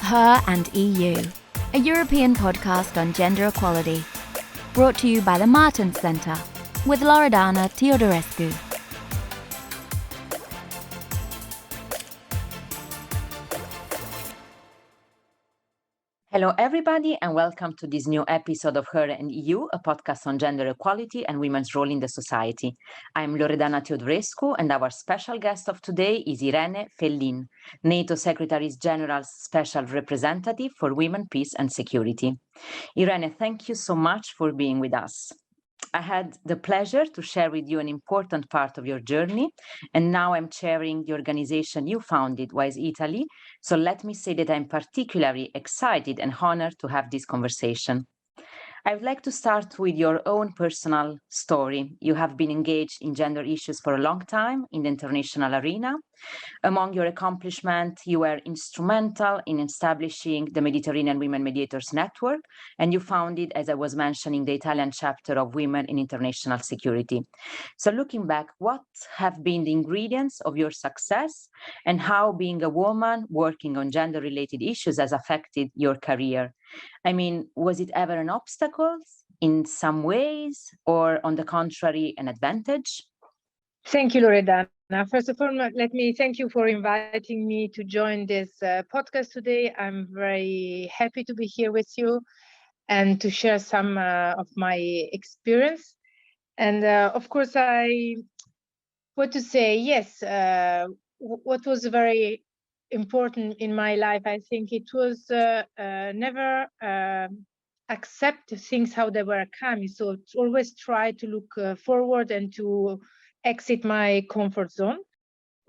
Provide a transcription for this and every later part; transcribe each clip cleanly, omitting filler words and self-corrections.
Her and EU, a European podcast on gender equality. Brought to you by the Martens Centre with Loredana Teodorescu. Hello, everybody, and welcome to this new episode of Her and EU, a podcast on gender equality and women's role in the society. I'm Loredana Teodorescu, and our special guest of today is Irene Fellin, NATO Secretary General's Special Representative for Women, Peace and Security. Irene, thank you so much for being with us. I had the pleasure to share with you an important part of your journey, and now I'm chairing the organization you founded, Wise Italy. So let me say that I'm particularly excited and honored to have this conversation. I would like to start with your own personal story. You have been engaged in gender issues for a long time in the international arena. Among your accomplishments, you were instrumental in establishing the Mediterranean Women Mediators Network, and you founded, as I was mentioning, the Italian chapter of Women in International Security. So looking back, what have been the ingredients of your success, and how being a woman working on gender-related issues has affected your career? I mean, was it ever an obstacle in some ways, or on the contrary, an advantage? Thank you, Loredana. First of all, let me thank you for inviting me to join this podcast today. I'm very happy to be here with you and to share some of my experience. And of course, what to say, yes, what was very important in my life, I think it was never accept things how they were coming. So always try to look forward and to exit my comfort zone.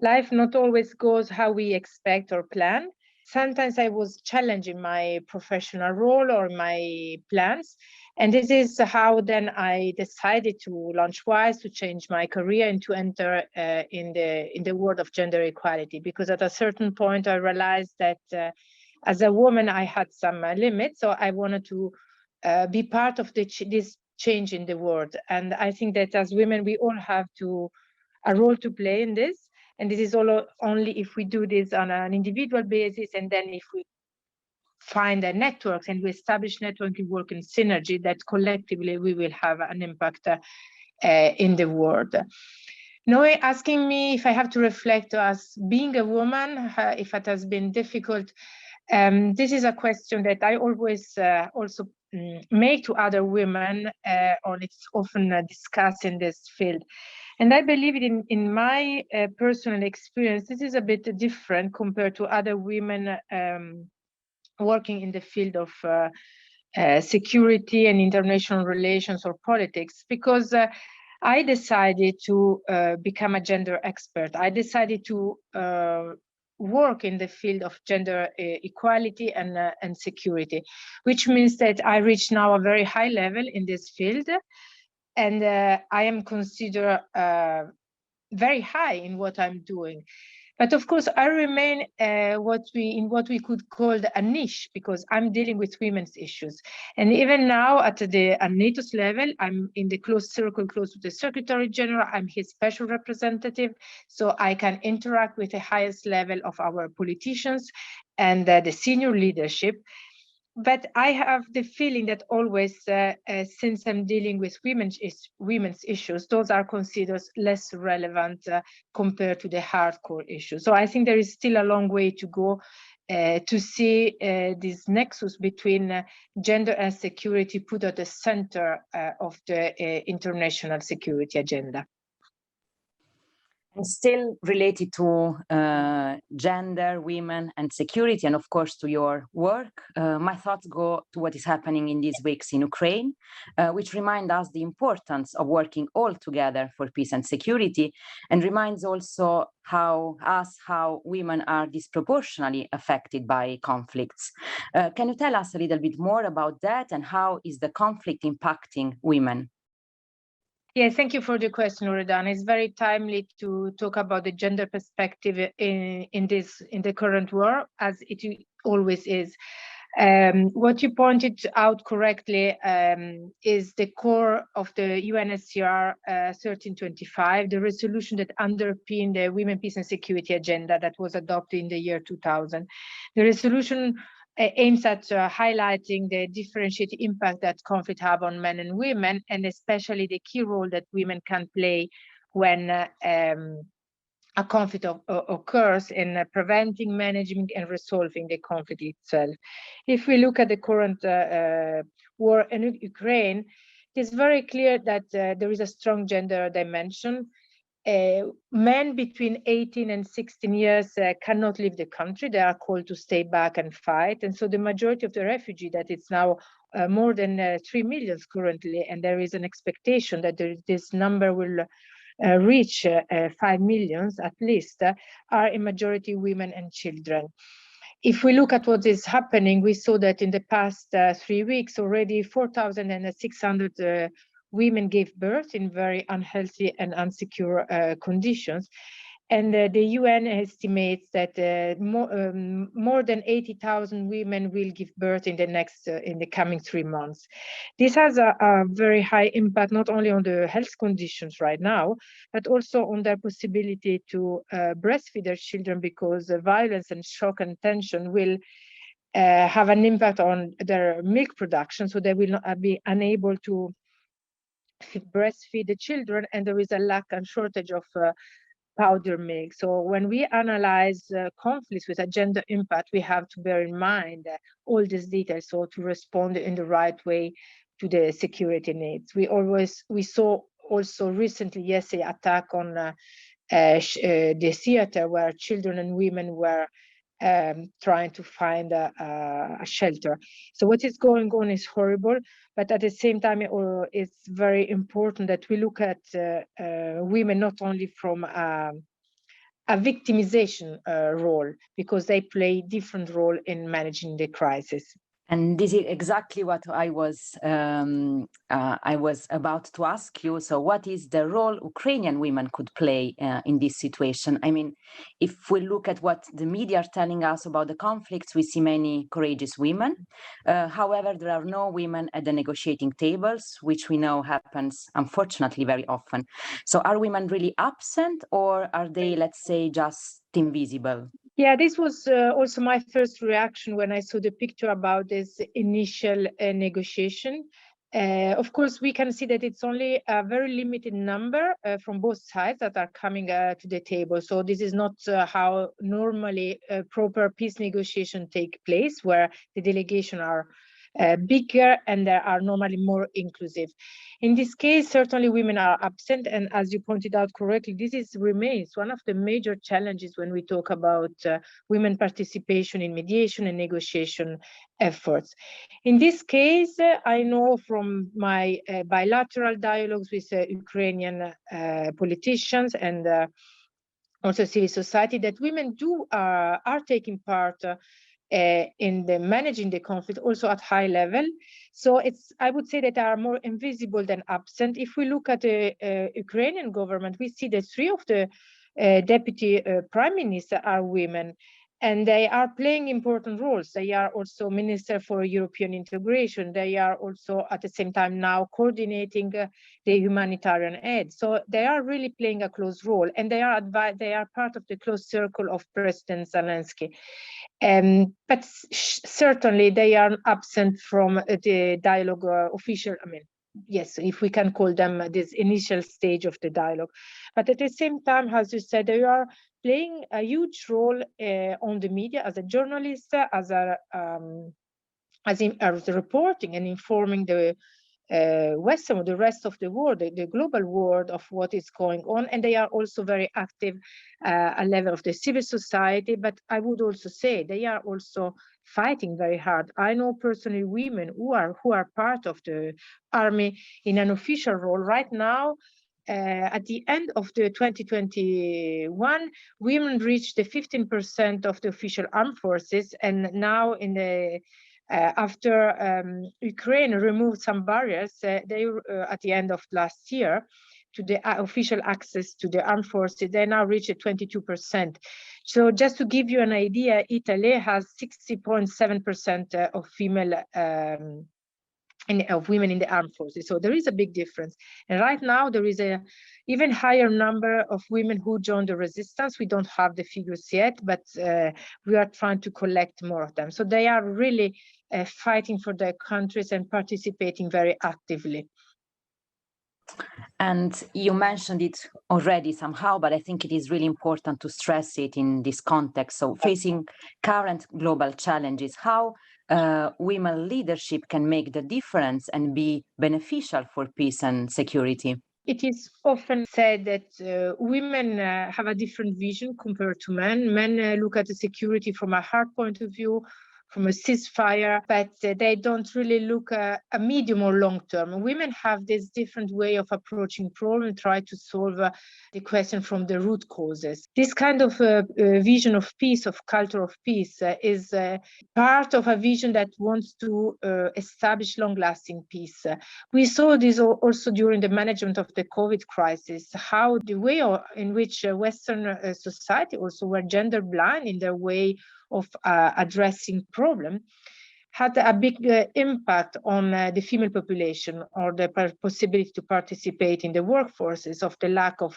Life not always goes how we expect or plan. Sometimes I was challenging my professional role or my plans. And this is how then I decided to launch WISE, to change my career and to enter in the world of gender equality. Because at a certain point, I realized that as a woman, I had some limits. So I wanted to be part of this change in the world. And I think that as women, we all have a role to play in this. And this is only if we do this on an individual basis, and then if we find a network and we establish network and work in synergy, that collectively we will have an impact in the world. Now, asking me if I have to reflect as being a woman, if it has been difficult, this is a question that I always also make to other women, or it's often discussed in this field. And I believe in my personal experience, this is a bit different compared to other women working in the field of security and international relations or politics, because I decided to become a gender expert. I decided to work in the field of gender equality and security, which means that I reach now a very high level in this field. And I am considered very high in what I'm doing. But of course, I remain what we could call a niche, because I'm dealing with women's issues. And even now at NATO's level, I'm in the close circle, close to the Secretary General. I'm his special representative, so I can interact with the highest level of our politicians and the senior leadership. But I have the feeling that always, since I'm dealing with women's issues, those are considered less relevant compared to the hardcore issues. So I think there is still a long way to go to see this nexus between gender and security put at the center of the international security agenda. And still related to gender, women, and security, and of course to your work, my thoughts go to what is happening in these weeks in Ukraine, which remind us the importance of working all together for peace and security, and reminds also how women are disproportionately affected by conflicts. Can you tell us a little bit more about that, and how is the conflict impacting women? Yeah, thank you for the question, Loredana. It's very timely to talk about the gender perspective in the current war, as it always is. What you pointed out correctly is the core of the UNSCR 1325, the resolution that underpinned the Women, Peace and Security agenda that was adopted in the year 2000. The resolution aims at highlighting the differentiated impact that conflict have on men and women, and especially the key role that women can play when a conflict occurs in preventing, managing, and resolving the conflict itself. If we look at the current war in Ukraine, it is very clear that there is a strong gender dimension. Men between 18 and 16 years cannot leave the country. They are called to stay back and fight. And so the majority of the refugee, that it's now more than 3 million currently, and there is an expectation that this number will reach 5 million at least, are in majority women and children. If we look at what is happening, we saw that in the past 3 weeks already 4,600 women gave birth in very unhealthy and unsecure conditions. And the UN estimates that more than 80,000 women will give birth in the coming 3 months. This has a very high impact not only on the health conditions right now, but also on their possibility to breastfeed their children, because violence and shock and tension will have an impact on their milk production, so they will not be unable to breastfeed the children, and there is a lack and shortage of powder milk. So when we analyze conflicts with a gender impact, we have to bear in mind all these details, so to respond in the right way to the security needs. We saw also recently yesterday attack on the theater where children and women were trying to find a shelter. So what is going on is horrible, but at the same time, it's very important that we look at women not only from a victimization role, because they play different role in managing the crisis. And this is exactly what I was about to ask you. So what is the role Ukrainian women could play in this situation? I mean, if we look at what the media are telling us about the conflicts, we see many courageous women. However, there are no women at the negotiating tables, which we know happens, unfortunately, very often. So are women really absent, or are they, let's say, just invisible? Yeah, this was also my first reaction when I saw the picture about this initial negotiation. Of course, we can see that it's only a very limited number from both sides that are coming to the table. So this is not how normally proper peace negotiation take place, where the delegation are bigger and they are normally more inclusive. In this case, certainly women are absent, and as you pointed out correctly, this remains one of the major challenges when we talk about women participation in mediation and negotiation efforts. In this case, I know from my bilateral dialogues with Ukrainian politicians and also civil society that women are taking part in the managing the conflict also at high level. So I would say that they are more invisible than absent. If we look at the Ukrainian government, we see that 3 of the deputy prime minister are women, and they are playing important roles. They are also Minister for European Integration. They are also at the same time now coordinating the humanitarian aid. So they are really playing a close role, and they are part of the close circle of President Zelensky. But certainly they are absent from the dialogue official, yes, if we can call them this initial stage of the dialogue. But at the same time, as you said, they are playing a huge role on the media as a journalist, as reporting and informing the Western, the rest of the world, the global world of what is going on. And they are also very active at level of the civil society. But I would also say they are also fighting very hard. I know personally women who are part of the army in an official role right now. At the end of the 2021, women reached the 15% of the official armed forces, and now in the after Ukraine removed some barriers, they at the end of last year to the official access to the armed forces, they now reach 22%. So just to give you an idea, Italy has 60.7% of female of women in the armed forces. So there is a big difference. And right now there is a even higher number of women who join the resistance. We don't have the figures yet, but we are trying to collect more of them. So they are really fighting for their countries and participating very actively. And you mentioned it already somehow, but I think it is really important to stress it in this context. So facing current global challenges, how women leadership can make the difference and be beneficial for peace and security. It is often said that women have a different vision compared to men. Men look at the security from a hard point of view, from a ceasefire, but they don't really look a medium or long term. Women have this different way of approaching problem, try to solve the question from the root causes. This kind of vision of peace, of culture of peace, is part of a vision that wants to establish long-lasting peace. We saw this also during the management of the COVID crisis, how the way in which Western society also were gender blind in their way of addressing problem had a big impact on the female population, or the possibility to participate in the workforces, of the lack of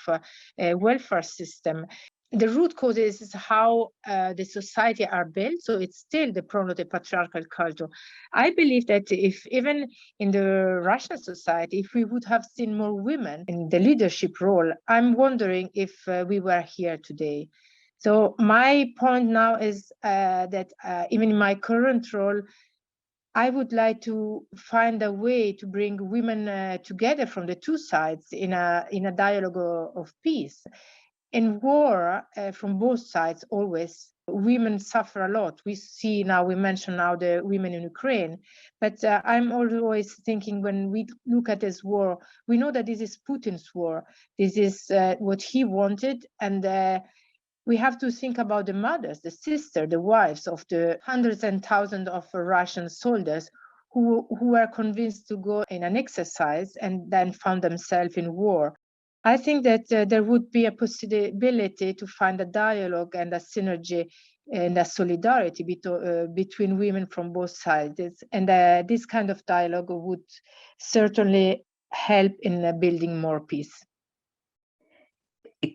welfare system. The root causes is how the society are built, so it's still the problem of the patriarchal culture. I believe that if even in the Russian society, if we would have seen more women in the leadership role, I'm wondering if we were here today. So my point now is that even in my current role, I would like to find a way to bring women together from the two sides in a dialogue of peace. In war, from both sides, always women suffer a lot. We see now, we mention now the women in Ukraine, but I'm always thinking, when we look at this war, we know that this is Putin's war. This is what he wanted, and we have to think about the mothers, the sisters, the wives of the hundreds and thousands of Russian soldiers who were convinced to go in an exercise and then found themselves in war. I think that there would be a possibility to find a dialogue and a synergy and a solidarity between women from both sides. And this kind of dialogue would certainly help in building more peace.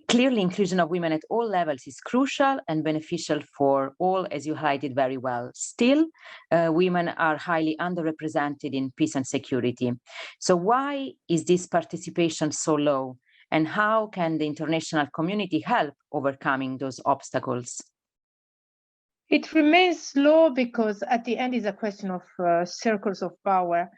Clearly, inclusion of women at all levels is crucial and beneficial for all, as you highlighted very well. Still, women are highly underrepresented in peace and security. So why is this participation so low? And how can the international community help overcoming those obstacles? It remains low because at the end is a question of circles of power.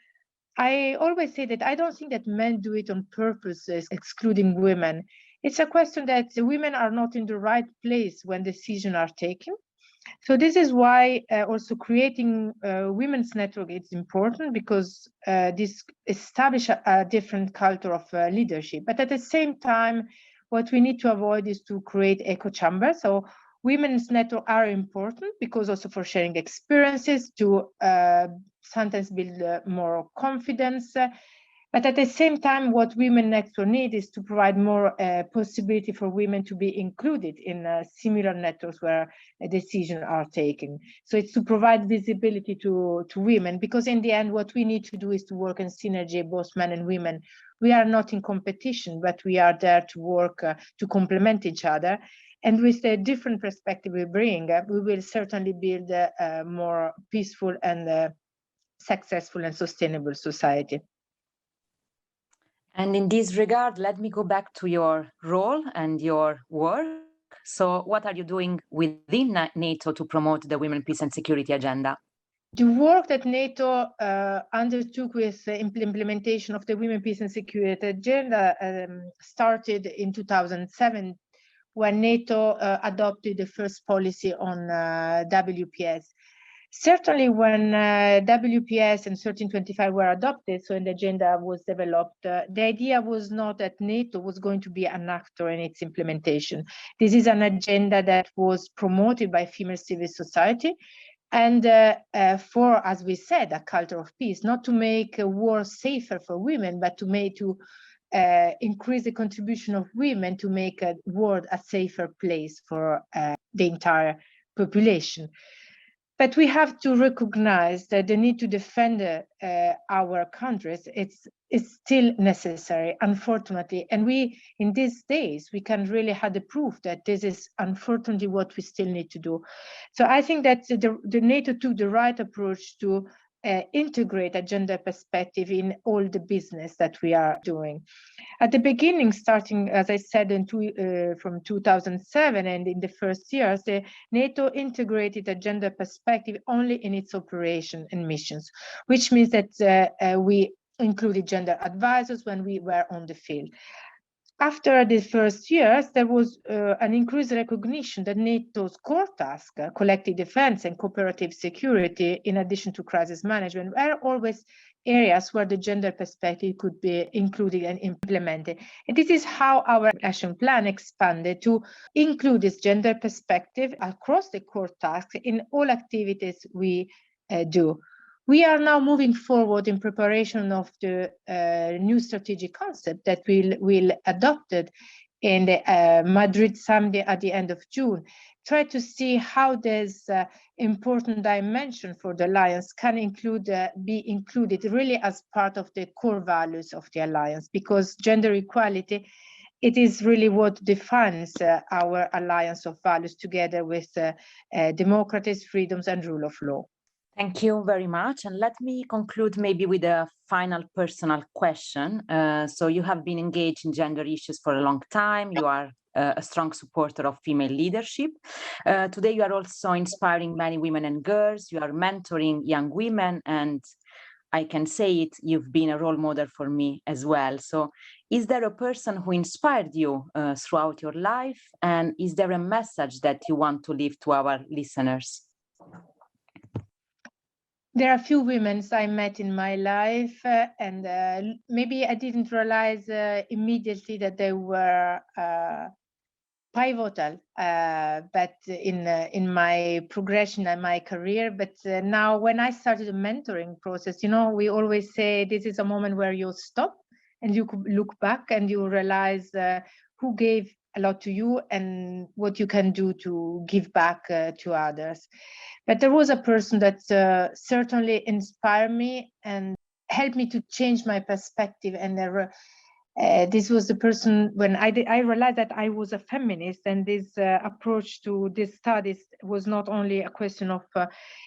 I always say that I don't think that men do it on purpose, excluding women. It's a question that women are not in the right place when decisions are taken. So this is why also creating women's network is important, because this establish a different culture of leadership. But at the same time, what we need to avoid is to create echo chambers. So women's network are important because also for sharing experiences, to sometimes build more confidence. But at the same time, what women network need is to provide more possibility for women to be included in similar networks where decisions are taken. So it's to provide visibility to women, because in the end, what we need to do is to work in synergy, both men and women. We are not in competition, but we are there to work to complement each other. And with the different perspective we bring, we will certainly build a more peaceful and successful and sustainable society. And in this regard, let me go back to your role and your work. So what are you doing within NATO to promote the Women, Peace and Security agenda? The work that NATO undertook with the implementation of the Women, Peace and Security agenda started in 2007, when NATO adopted the first policy on WPS. Certainly when WPS and 1325 were adopted, so the agenda was developed, the idea was not that NATO was going to be an actor in its implementation. This is an agenda that was promoted by female civil society, and for, as we said, a culture of peace, not to make war safer for women, but to increase the contribution of women to make a world a safer place for the entire population. But we have to recognize that the need to defend our countries is still necessary, unfortunately. And we, in these days, we can really have the proof that this is unfortunately what we still need to do. So I think that the NATO took the right approach to integrate a gender perspective in all the business that we are doing. At the beginning, starting, as I said, from 2007 and in the first years, the NATO integrated a gender perspective only in its operation and missions, which means that we included gender advisors when we were on the field. After the first years, there was an increased recognition that NATO's core tasks, collective defense and cooperative security, in addition to crisis management, were always areas where the gender perspective could be included and implemented. And this is how our action plan expanded to include this gender perspective across the core tasks in all activities we do. We are now moving forward in preparation of the new strategic concept that we'll adopted in the Madrid summit at the end of June. Try to see how this important dimension for the alliance can be included really as part of the core values of the alliance, because gender equality, it is really what defines our alliance of values together with democracies, freedoms, and rule of law. Thank you very much. And let me conclude maybe with a final personal question. So you have been engaged in gender issues for a long time. You are a strong supporter of female leadership. Today, you are also inspiring many women and girls. You are mentoring young women. And I can say it, you've been a role model for me as well. So is there a person who inspired you throughout your life? And is there a message that you want to leave to our listeners? There are a few women I met in my life, and maybe I didn't realize immediately that they were pivotal, but in my progression and my career. But now, when I started the mentoring process, we always say this is a moment where you stop and you could look back and you realize who gave a lot to you and what you can do to give back to others. But there was a person that certainly inspired me and helped me to change my perspective. And this was the person when I realized that I was a feminist, and this approach to these studies was not only a question of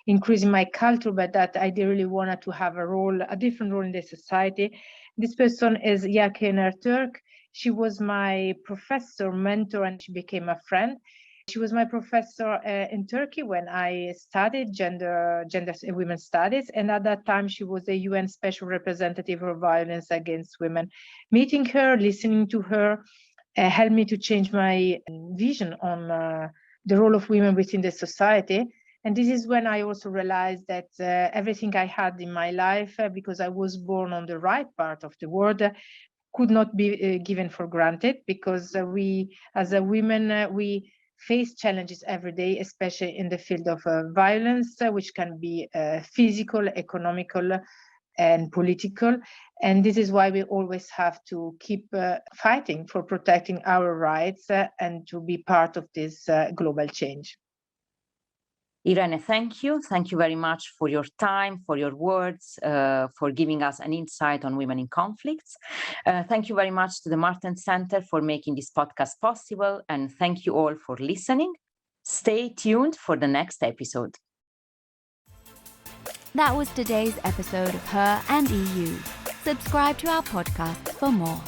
increasing my culture, but that I really wanted to have a different role in the society. This person is Yakin Ertürk. She was my professor, mentor, and she became a friend. She was my professor in Turkey when I studied gender and women's studies. And at that time, she was a UN Special Representative for Violence Against Women. Meeting her, listening to her, helped me to change my vision on the role of women within the society. And this is when I also realized that everything I had in my life, because I was born on the right part of the world, could not be given for granted, because we, as a women, we face challenges every day, especially in the field of violence, which can be physical, economical, and political. And this is why we always have to keep fighting for protecting our rights and to be part of this global change. Irene, thank you. Thank you very much for your time, for your words, for giving us an insight on women in conflicts. Thank you very much to the Martens Center for making this podcast possible. And thank you all for listening. Stay tuned for the next episode. That was today's episode of Her and EU. Subscribe to our podcast for more.